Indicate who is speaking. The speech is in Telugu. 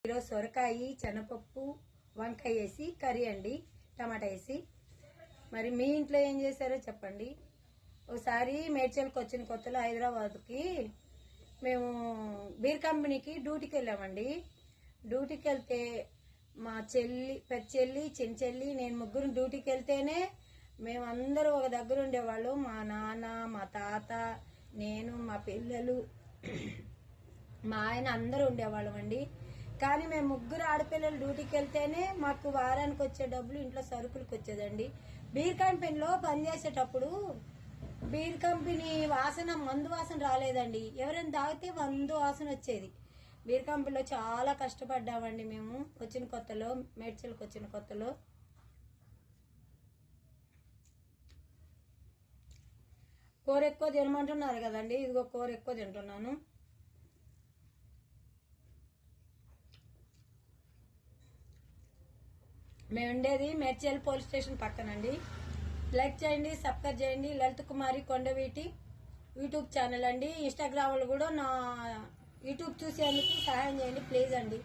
Speaker 1: ఈరోజు సొరకాయ శనగపప్పు వంకాయ వేసి కర్రీ అండి, టమాటా వేసి. మరి మీ ఇంట్లో ఏం చేశారో చెప్పండి. ఒకసారి మేడ్చల్కి వచ్చిన కొత్తలో హైదరాబాద్కి మేము బీర్ కంపెనీకి డ్యూటీకి వెళ్ళామండి. డ్యూటీకి వెళ్తే మా చెల్లి, పెద్ద చెల్లి, చిన్న చెల్లి, నేను ముగ్గురు డ్యూటీకి వెళ్తేనే మేమందరూ ఒక దగ్గర ఉండేవాళ్ళు. మా నాన్న, మా తాత, నేను, మా పిల్లలు, మా ఆయన అందరూ ఉండేవాళ్ళం అండి. కానీ మేము ముగ్గురు ఆడపిల్లలు డ్యూటీకి వెళ్తేనే మాకు వారానికి వచ్చే డబ్బులు ఇంట్లో సరుకులకు వచ్చేదండి. బీర్ కంపెనీలో పనిచేసేటప్పుడు బీర్ కంపెనీ వాసన, మందు వాసన రాలేదండి. ఎవరైనా తాగితే మందు వాసన వచ్చేది. బీర్ కంపెనీలో చాలా కష్టపడ్డామండి మేము వచ్చిన కొత్తలో, మేడ్చల్కి వచ్చిన కొత్తలో. కూర ఎక్కువ తినమంటున్నారు కదండి, ఇదిగో కూర ఎక్కువ తింటున్నాను. మేము ఉండేది మేడ్చల్ పోలీస్ స్టేషన్ పక్కనండి. లైక్ చేయండి, సబ్స్క్రైబ్ చేయండి. లలిత కుమారి కొండవీటి యూట్యూబ్ ఛానల్ అండి. ఇన్స్టాగ్రామ్ లో కూడా నా యూట్యూబ్ చూసేందుకు సహాయం చేయండి ప్లీజ్ అండి.